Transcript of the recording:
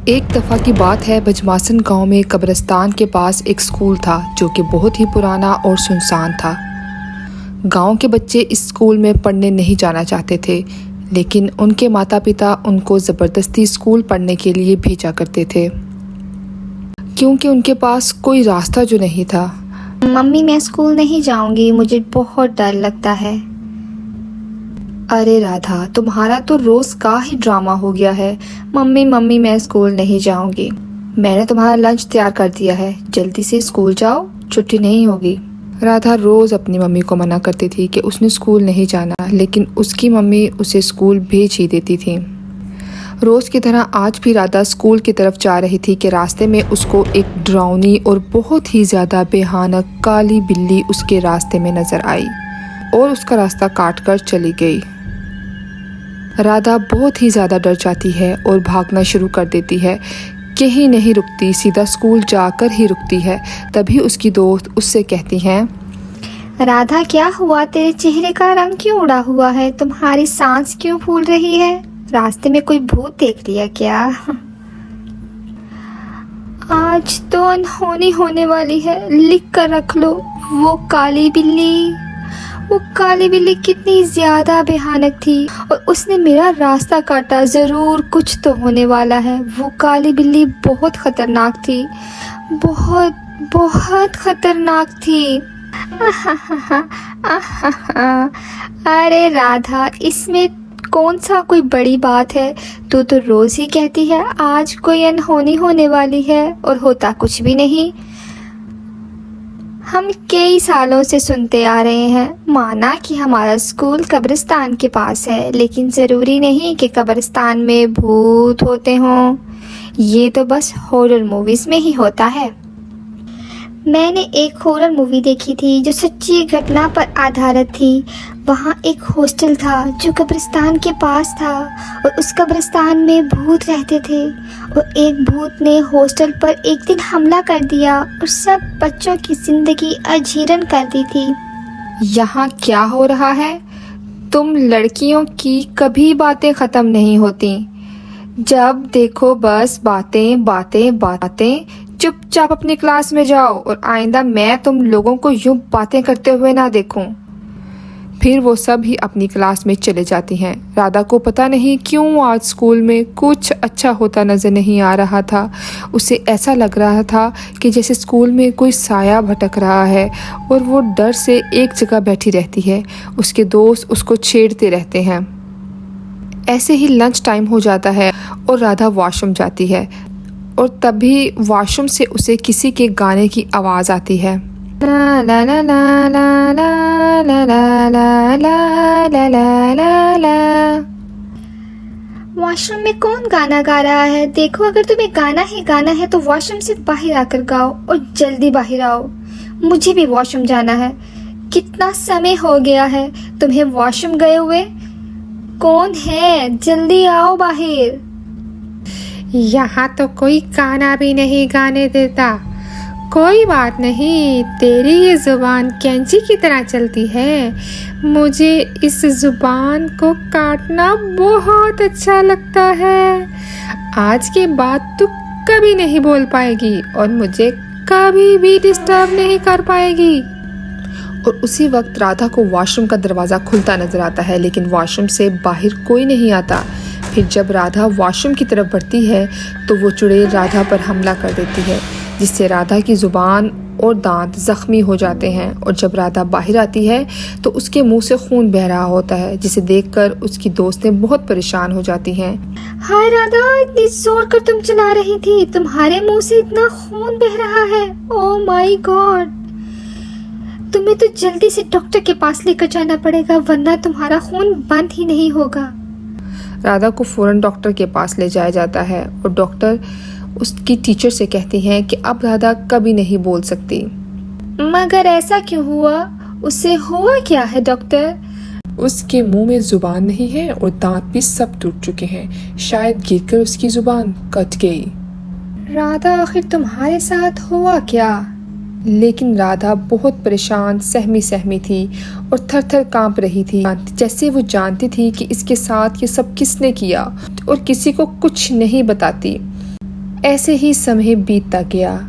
एक दफ़ा की बात है, बजमासन गांव में कब्रिस्तान के पास एक स्कूल था जो कि बहुत ही पुराना और सुनसान था। गांव के बच्चे इस स्कूल में पढ़ने नहीं जाना चाहते थे, लेकिन उनके माता पिता उनको ज़बरदस्ती स्कूल पढ़ने के लिए भेजा करते थे, क्योंकि उनके पास कोई रास्ता जो नहीं था। मम्मी, मैं स्कूल नहीं जाऊंगी, मुझे बहुत डर लगता है। अरे राधा, तुम्हारा तो रोज़ का ही ड्रामा हो गया है। मम्मी मम्मी, मैं स्कूल नहीं जाऊंगी। मैंने तुम्हारा लंच तैयार कर दिया है, जल्दी से स्कूल जाओ, छुट्टी नहीं होगी। राधा रोज़ अपनी मम्मी को मना करती थी कि उसने स्कूल नहीं जाना, लेकिन उसकी मम्मी उसे स्कूल भेज ही देती थी। रोज़ की तरह आज भी राधा स्कूल की तरफ जा रही थी कि रास्ते में उसको एक डरावनी और बहुत ही ज़्यादा भयानक काली बिल्ली उसके रास्ते में नज़र आई और उसका रास्ता काट कर चली गई। राधा बहुत ही ज़्यादा डर जाती है और भागना शुरू कर देती है। कहीं नहीं रुकती, सीधा स्कूल जाकर ही रुकती है। तभी उसकी दोस्त उससे कहती हैं, राधा, क्या हुआ? तेरे चेहरे का रंग क्यों उड़ा हुआ है? तुम्हारी सांस क्यों फूल रही है? रास्ते में कोई भूत देख लिया क्या? आज तो अनहोनी होने वाली है, लिख कर रख लो। वो काली बिल्ली कितनी ज्यादा भयानक थी और उसने मेरा रास्ता काटा। जरूर कुछ तो होने वाला है। वो काली बिल्ली बहुत खतरनाक थी, बहुत बहुत खतरनाक थी। अरे राधा, इसमें कौन सा कोई बड़ी बात है? तू तो रोज ही कहती है आज कोई अनहोनी होने वाली है और होता कुछ भी नहीं। हम कई सालों से सुनते आ रहे हैं, माना कि हमारा स्कूल कब्रिस्तान के पास है, लेकिन ज़रूरी नहीं कि कब्रिस्तान में भूत होते हों। ये तो बस हॉरर मूवीज़ में ही होता है। मैंने एक हॉरर मूवी देखी थी जो सच्ची घटना पर आधारित थी। वहाँ एक हॉस्टल था जो कब्रिस्तान के पास था और उस कब्रिस्तान में भूत रहते थे और एक भूत ने हॉस्टल पर एक दिन हमला कर दिया और सब बच्चों की जिंदगी अजीरन कर दी थी। यहाँ क्या हो रहा है? तुम लड़कियों की कभी बातें ख़त्म नहीं होती। जब देखो बस बातें बातें बातें। चुपचाप अपनी क्लास में जाओ और आइंदा मैं तुम लोगों को यूं बातें करते हुए ना देखूं। फिर वो सब ही अपनी क्लास में चले जाती हैं। राधा को पता नहीं क्यों आज स्कूल में कुछ अच्छा होता नज़र नहीं आ रहा था। उसे ऐसा लग रहा था कि जैसे स्कूल में कोई साया भटक रहा है और वो डर से एक जगह बैठी रहती है। उसके दोस्त उसको छेड़ते रहते हैं। ऐसे ही लंच टाइम हो जाता है और राधा वॉशरूम जाती है और तभी वॉशरूम से उसे किसी के गाने की आवाज़ आती है। ला ला ला ला ला ला ला ला ला ला ला ला ला। वॉशरूम में कौन गाना गा रहा है? देखो, अगर तुम्हें गाना है तो वॉशरूम से बाहर आकर गाओ और जल्दी बाहर आओ। मुझे भी वॉशरूम जाना है। कितना समय हो गया है तुम्हें वॉशरूम गए हुए? कौन है? जल्दी आओ बाहर। यहाँ तो कोई गाना भी नहीं गाने देता। कोई बात नहीं, तेरी ये ज़ुबान कैंची की तरह चलती है। मुझे इस ज़ुबान को काटना बहुत अच्छा लगता है। आज के बाद तू कभी नहीं बोल पाएगी और मुझे कभी भी डिस्टर्ब नहीं कर पाएगी। और उसी वक्त राधा को वॉशरूम का दरवाज़ा खुलता नज़र आता है, लेकिन वॉशरूम से बाहर कोई नहीं आता। फिर जब राधा वॉशरूम की तरफ बढ़ती है तो वो चुड़ैल राधा पर हमला कर देती है, जिससे राधा की ज़ुबान और दांत ज़ख्मी हो जाते हैं। और जब राधा बाहर आती है तो उसके मुंह से खून बह रहा होता है, जिसे देखकर उसकी दोस्तें बहुत परेशान हो जाती हैं। हाय राधा, इतनी जोर कर तुम चला रही थी, तुम्हारे मुंह से इतना खून बह रहा है। ओह माय गॉड, तुम्हें तो जल्दी से डॉक्टर के पास लेकर जाना पड़ेगा, वरना तुम्हारा खून बंद ही नहीं होगा। राधा को फौरन डॉक्टर के पास ले जाया जाता है और डॉक्टर उसकी टीचर से कहती हैं कि अब राधा कभी नहीं बोल सकती। मगर ऐसा क्यों हुआ? उसे हुआ क्या है डॉक्टर? उसके मुंह में जुबान नहीं है और दांत भी सब टूट चुके हैं। शायद गिरकर उसकी जुबान कट गई। राधा, आखिर तुम्हारे साथ हुआ क्या? लेकिन राधा बहुत परेशान सहमी थी और थर थर कांप रही थी, जैसे वो जानती थी कि इसके साथ ये सब किसने किया और किसी को कुछ नहीं बताती। ऐसे ही समय बीतता गया।